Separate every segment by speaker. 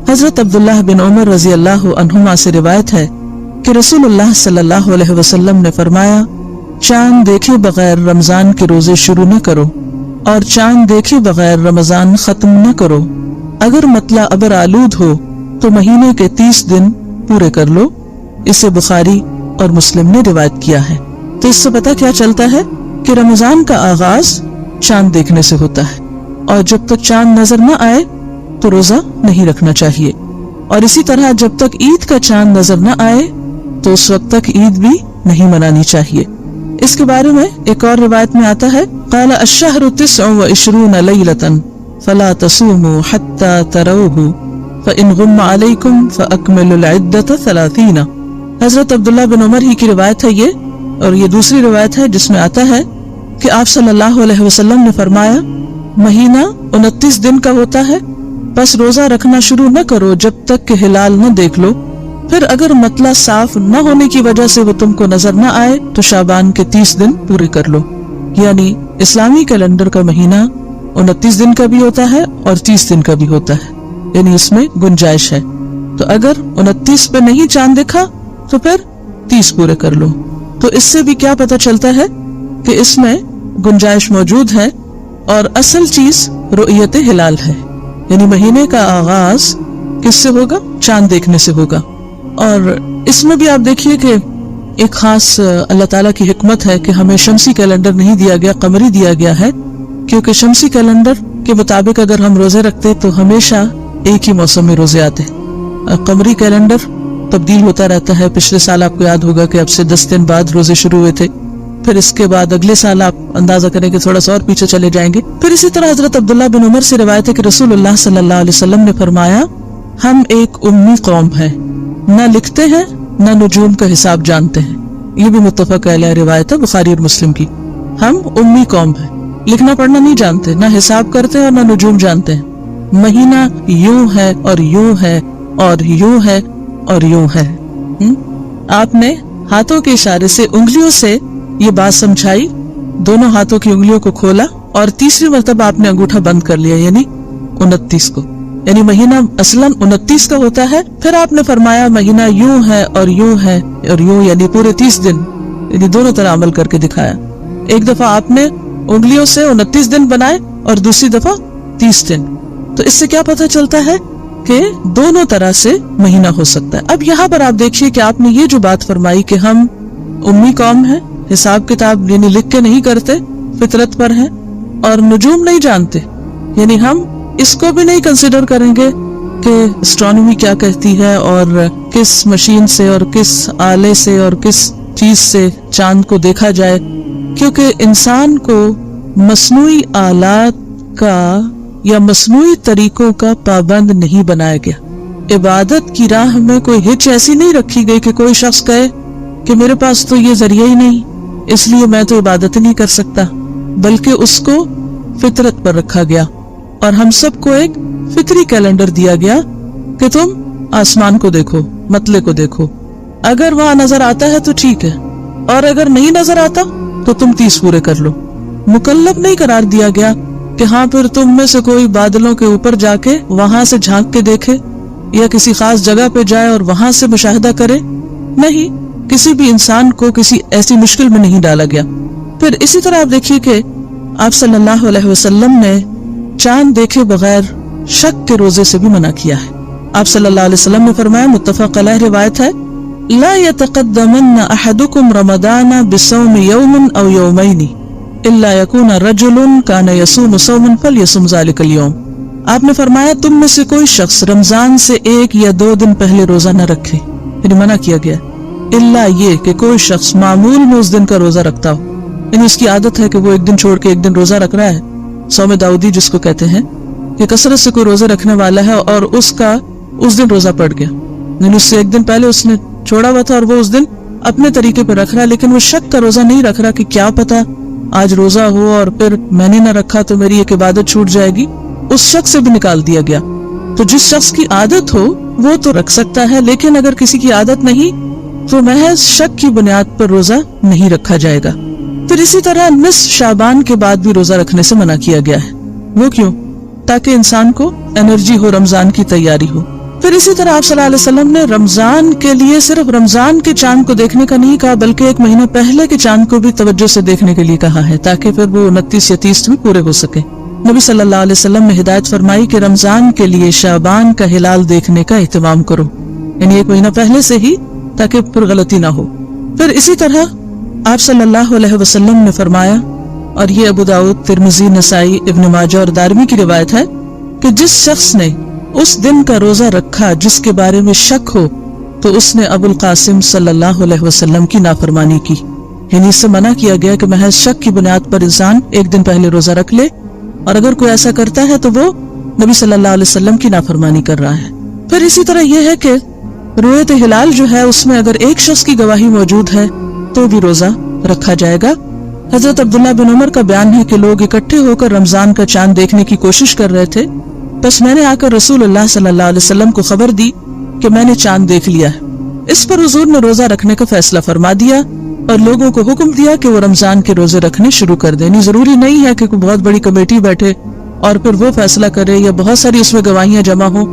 Speaker 1: حضرت عبداللہ بن عمر رضی اللہ عنہما سے روایت ہے کہ رسول اللہ صلی اللہ علیہ وسلم نے فرمایا، چاند دیکھے بغیر رمضان کے روزے شروع نہ کرو اور چاند دیکھے بغیر رمضان ختم نہ کرو۔ اگر مطلع ابر آلود ہو تو مہینے کے 30 دن پورے کر لو۔ اسے بخاری اور مسلم نے روایت کیا ہے۔ تو اس سے پتہ کیا چلتا ہے کہ رمضان کا آغاز چاند دیکھنے سے ہوتا ہے، اور جب تک چاند نظر نہ آئے تو روزہ نہیں رکھنا چاہیے، اور اسی طرح جب تک عید کا چاند نظر نہ آئے تو اس وقت تک عید بھی نہیں منانی چاہیے۔ اس کے بارے میں ایک اور روایت میں آتا ہے، قال الشہر 29 لیلۃ فلا تصوموا حتی تروہ فإن غم علیکم فأکملوا العدۃ 30۔ حضرت عبداللہ بن عمر ہی کی روایت ہے یہ، اور یہ دوسری روایت ہے جس میں آتا ہے کہ آپ صلی اللہ علیہ وسلم نے فرمایا، مہینہ 29 دن کا ہوتا ہے، بس روزہ رکھنا شروع نہ کرو جب تک کہ ہلال نہ دیکھ لو، پھر اگر مطلع صاف نہ ہونے کی وجہ سے وہ تم کو نظر نہ آئے تو شعبان کے 30 دن پورے کر لو۔ یعنی اسلامی کیلنڈر کا مہینہ 29 دن کا بھی ہوتا ہے اور 30 دن کا بھی ہوتا ہے، یعنی اس میں گنجائش ہے۔ تو اگر 29 پہ نہیں چاند دکھا تو پھر 30 پورے کر لو۔ تو اس سے بھی کیا پتہ چلتا ہے کہ اس میں گنجائش موجود ہے، اور اصل چیز رؤیت ہلال ہے، یعنی مہینے کا آغاز کس سے ہوگا؟ چاند دیکھنے سے ہوگا۔ اور اس میں بھی آپ دیکھیے کہ ایک خاص اللہ تعالیٰ کی حکمت ہے کہ ہمیں شمسی کیلنڈر نہیں دیا گیا، قمری دیا گیا ہے، کیونکہ شمسی کیلنڈر کے مطابق اگر ہم روزے رکھتے تو ہمیشہ ایک ہی موسم میں روزے آتے۔ قمری کیلنڈر تبدیل ہوتا رہتا ہے۔ پچھلے سال آپ کو یاد ہوگا کہ اب سے 10 دن بعد روزے شروع ہوئے تھے، پھر اس کے بعد اگلے سال آپ اندازہ کریں کہ تھوڑا سا اور پیچھے چلے جائیں گے۔ پھر اسی طرح حضرت عبداللہ بن عمر سے روایت ہے کہ رسول اللہ صلی اللہ علیہ وسلم نے فرمایا، ہم ایک امی قوم ہیں، نہ لکھتے ہیں نہ نجوم کا حساب جانتے ہیں۔ یہ بھی متفق علیہ روایت ہے بخاری اور مسلم کی۔ ہم امی قوم ہیں، لکھنا پڑھنا نہیں جانتے، نہ حساب کرتے اور نہ نجوم جانتے ہیں۔ مہینہ یوں ہے اور یوں ہے اور یوں ہے اور یوں ہے۔ آپ نے ہاتھوں کے اشارے سے انگلیوں سے یہ بات سمجھائی، دونوں ہاتھوں کی انگلیوں کو کھولا اور تیسری مرتبہ آپ نے انگوٹھا بند کر لیا، یعنی 29 کو، یعنی مہینہ اصلاً 29 کا ہوتا ہے۔ پھر آپ نے فرمایا مہینہ یوں ہے اور یوں ہے اور یوں، یعنی پورے 30 دن، یعنی دونوں طرح عمل کر کے دکھایا۔ ایک دفعہ آپ نے انگلیوں سے 29 دن بنائے اور دوسری دفعہ 30 دن۔ تو اس سے کیا پتہ چلتا ہے کہ دونوں طرح سے مہینہ ہو سکتا ہے۔ اب یہاں پر آپ دیکھیے کہ آپ نے یہ جو بات فرمائی کہ ہم امی قوم ہیں، حساب کتاب یعنی لکھ کے نہیں کرتے، فطرت پر ہیں، اور نجوم نہیں جانتے، یعنی ہم اس کو بھی نہیں کنسیڈر کریں گے کہ اسٹرانومی کیا کہتی ہے اور کس مشین سے اور کس آلے سے اور کس چیز سے چاند کو دیکھا جائے، کیونکہ انسان کو مصنوعی آلات کا یا مصنوعی طریقوں کا پابند نہیں بنایا گیا۔ عبادت کی راہ میں کوئی ہچ ایسی نہیں رکھی گئی کہ کوئی شخص کہے کہ میرے پاس تو یہ ذریعہ ہی نہیں، اس لیے میں تو عبادت ہی نہیں کر سکتا، بلکہ اس کو فطرت پر رکھا گیا، اور ہم سب کو ایک فطری کیلنڈر دیا گیا کہ تم آسمان کو دیکھو، مطلع کو دیکھو، اگر وہاں نظر آتا ہے تو ٹھیک ہے، اور اگر نہیں نظر آتا تو تم 30 پورے کر لو۔ مکلف نہیں قرار دیا گیا کہ ہاں پھر تم میں سے کوئی بادلوں کے اوپر جا کے وہاں سے جھانک کے دیکھے یا کسی خاص جگہ پہ جائے اور وہاں سے مشاہدہ کرے۔ نہیں، کسی بھی انسان کو کسی ایسی مشکل میں نہیں ڈالا گیا۔ پھر اسی طرح آپ دیکھیے کہ آپ صلی اللہ علیہ وسلم نے چاند دیکھے بغیر شک کے روزے سے بھی منع کیا ہے۔ آپ صلی اللہ علیہ وسلم نے فرمایا، متفق علیہ روایت ہے، لا يتقدمن احدكم رمضان بصوم يوم او يومين الا يكون رجل كان يصوم صوما فليصم ذلك اليوم۔ آپ نے فرمایا تم میں سے کوئی شخص رمضان سے 1 یا 2 دن پہلے روزہ نہ رکھے، یعنی منع کیا گیا، الا یہ کہ کوئی شخص معمول میں اس دن کا روزہ رکھتا ہو، یعنی اس کی عادت ہے کہ وہ 1 دن چھوڑ کے 1 دن روزہ رکھ رہا ہے، صوم داؤدی جس کو کہتے ہیں، کہ کثرت سے کوئی روزہ رکھنے والا ہے اور اس کا اس دن روزہ پڑ گیا، یعنی اس سے 1 دن پہلے اس نے چھوڑا ہوا تھا اور وہ اس دن اپنے طریقے پہ رکھ رہا ہے، لیکن وہ شک کا روزہ نہیں رکھ رہا کہ کیا پتا آج روزہ ہو اور پھر میں نے نہ رکھا تو میری ایک عبادت چھوٹ جائے گی، اس شخص سے بھی نکال دیا گیا۔ تو جس شخص کی عادت ہو وہ تو رکھ سکتا ہے، لیکن اگر کسی کی عادت نہیں تو محض شک کی بنیاد پر روزہ نہیں رکھا جائے گا۔ پھر اسی طرح نصف شعبان کے بعد بھی روزہ رکھنے سے منع کیا گیا ہے۔ وہ کیوں؟ تاکہ انسان کو انرجی ہو، رمضان کی تیاری ہو۔ پھر پھر اسی طرح آپ صلی اللہ علیہ وسلم نے رمضان کے لیے صرف رمضان کے چاند کو دیکھنے کا نہیں کہا، بلکہ ایک مہینہ پہلے کے چاند کو بھی توجہ سے دیکھنے کے لیے کہا ہے، تاکہ پھر وہ 29 یا 30 میں پورے ہو سکے۔ نبی صلی اللہ علیہ وسلم نے ہدایت فرمائی کہ رمضان کے لیے شعبان کا ہلال دیکھنے کا اہتمام کرو، یعنی ایک مہینہ پہلے سے ہی، تاکہ پھر غلطی نہ ہو۔ پھر اسی طرح آپ صلی اللہ علیہ وسلم نے فرمایا، اور یہ ابو داؤد، ترمذی، نسائی، ابن ماجہ اور دارمی کی روایت ہے کہ جس شخص نے اس دن کا روزہ رکھا جس کے بارے میں شک ہو تو اس نے ابو القاسم صلی اللہ علیہ وسلم کی نافرمانی کی، یعنی اس سے منع کیا گیا کہ محض شک کی بنیاد پر انسان ایک دن پہلے روزہ رکھ لے، اور اگر کوئی ایسا کرتا ہے تو وہ نبی صلی اللہ علیہ وسلم کی نافرمانی کر رہا ہے۔ پھر اسی طرح یہ ہے کہ رؤیت ہلال جو ہے اس میں اگر ایک شخص کی گواہی موجود ہے تو بھی روزہ رکھا جائے گا۔ حضرت عبداللہ بن عمر کا بیان ہے کہ لوگ اکٹھے ہو کر رمضان کا چاند دیکھنے کی کوشش کر رہے تھے، بس میں نے آ کر رسول اللہ صلی اللہ علیہ وسلم کو خبر دی کہ میں نے چاند دیکھ لیا ہے۔ اس پر حضور نے روزہ رکھنے کا فیصلہ فرما دیا اور لوگوں کو حکم دیا کہ وہ رمضان کے روزے رکھنے شروع کر دیں۔ یعنی ضروری نہیں ہے کہ کوئی بہت بڑی کمیٹی بیٹھے اور پھر وہ فیصلہ کرے یا بہت ساری اس میں گواہیاں جمع ہوں۔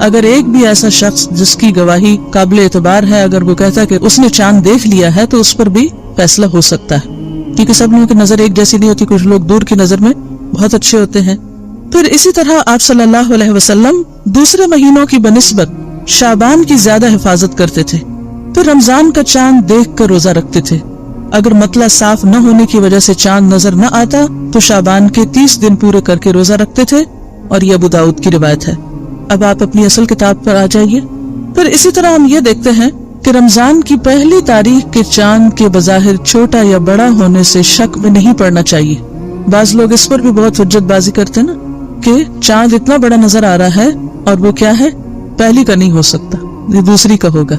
Speaker 1: اگر ایک بھی ایسا شخص جس کی گواہی قابل اعتبار ہے، اگر وہ کہتا ہے کہ اس نے چاند دیکھ لیا ہے، تو اس پر بھی فیصلہ ہو سکتا ہے، کیونکہ سب لوگوں کی نظر ایک جیسی نہیں ہوتی، کچھ لوگ دور کی نظر میں بہت اچھے ہوتے ہیں۔ پھر اسی طرح آپ صلی اللہ علیہ وسلم دوسرے مہینوں کی بنسبت شعبان کی زیادہ حفاظت کرتے تھے، پھر رمضان کا چاند دیکھ کر روزہ رکھتے تھے۔ اگر مطلع صاف نہ ہونے کی وجہ سے چاند نظر نہ آتا تو شعبان کے 30 دن پورے کر کے روزہ رکھتے تھے، اور یہ ابو داؤد کی روایت ہے۔ اب آپ اپنی اصل کتاب پر آ جائیے۔ پھر اسی طرح ہم یہ دیکھتے ہیں کہ رمضان کی پہلی تاریخ کے چاند کے بظاہر چھوٹا یا بڑا ہونے سے شک میں نہیں پڑنا چاہیے۔ بعض لوگ اس پر بھی بہت حجت بازی کرتے ہیں نا کہ چاند اتنا بڑا نظر آ رہا ہے اور وہ کیا ہے، پہلی کا نہیں ہو سکتا، یہ دوسری کا ہوگا،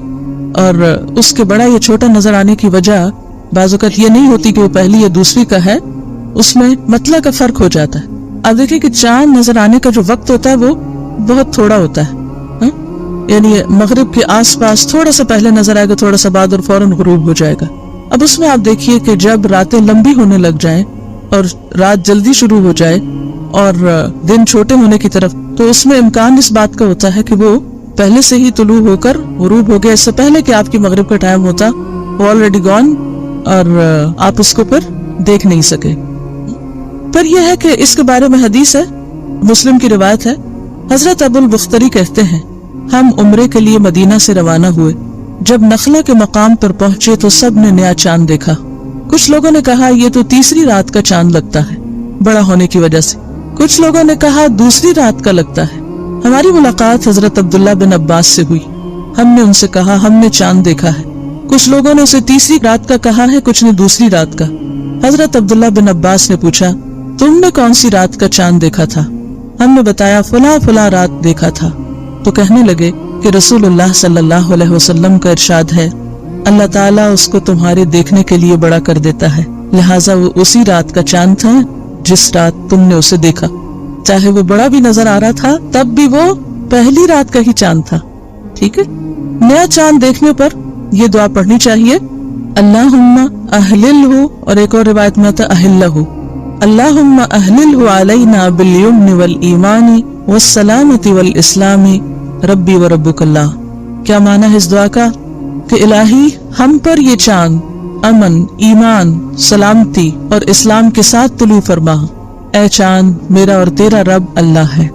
Speaker 1: اور اس کے بڑا یا چھوٹا نظر آنے کی وجہ بعض اوقات یہ نہیں ہوتی کہ وہ پہلی یا دوسری کا ہے، اس میں مطلع کا فرق ہو جاتا ہے۔ اب دیکھیں کہ چاند نظر آنے کا جو وقت ہوتا ہے وہ بہت تھوڑا ہوتا ہے، یعنی مغرب کے آس پاس تھوڑا سا پہلے نظر آئے گا، تھوڑا سا بعد، اور فوراً غروب ہو جائے گا۔ اب اس میں آپ دیکھیے کہ جب راتیں لمبی ہونے لگ جائیں اور رات جلدی شروع ہو جائے اور دن چھوٹے ہونے کی طرف، تو اس میں امکان اس بات کا ہوتا ہے کہ وہ پہلے سے ہی طلوع ہو کر غروب ہو گیا، اس سے پہلے کہ آپ کی مغرب کا ٹائم ہوتا وہ آلریڈی گون، اور آپ اس کو پھر دیکھ نہیں سکے۔ پھر یہ ہے کہ اس کے بارے میں حدیث ہے، مسلم کی روایت ہے، حضرت ابو البختری کہتے ہیں ہم عمرے کے لیے مدینہ سے روانہ ہوئے، جب نخلا کے مقام پر پہنچے تو سب نے نیا چاند دیکھا۔ کچھ لوگوں نے کہا یہ تو تیسری رات کا چاند لگتا ہے بڑا ہونے کی وجہ سے، کچھ لوگوں نے کہا دوسری رات کا لگتا ہے۔ ہماری ملاقات حضرت عبداللہ بن عباس سے ہوئی، ہم نے ان سے کہا ہم نے چاند دیکھا ہے۔ کچھ لوگوں نے اسے تیسری رات کا کہا ہے، کچھ نے دوسری رات کا۔ حضرت عبداللہ بن عباس نے پوچھا تم نے کون سی رات کا چاند دیکھا تھا؟ ہم نے بتایا فلاں فلاں رات دیکھا تھا۔ تو کہنے لگے کہ رسول اللہ صلی اللہ علیہ وسلم کا ارشاد ہے اللہ تعالیٰ اس کو تمہارے دیکھنے کے لیے بڑا کر دیتا ہے، لہٰذا وہ اسی رات کا چاند تھا جس رات تم نے اسے دیکھا، چاہے وہ بڑا بھی نظر آ رہا تھا تب بھی وہ پہلی رات کا ہی چاند تھا۔ ٹھیک ہے، نیا چاند دیکھنے پر یہ دعا پڑھنی چاہیے، اللہم اہللہ، اور ایک اور روایت میں آتا اہلہ، اللہم اہللہ علینا بالیمن والایمان والسلامت والاسلام ربی و ربک اللہ۔ کیا معنی ہے اس دعا کا؟ کہ الہی ہم پر یہ چاند امن، ایمان، سلامتی اور اسلام کے ساتھ طلوع فرما۔ اے چاند، میرا اور تیرا رب اللہ ہے۔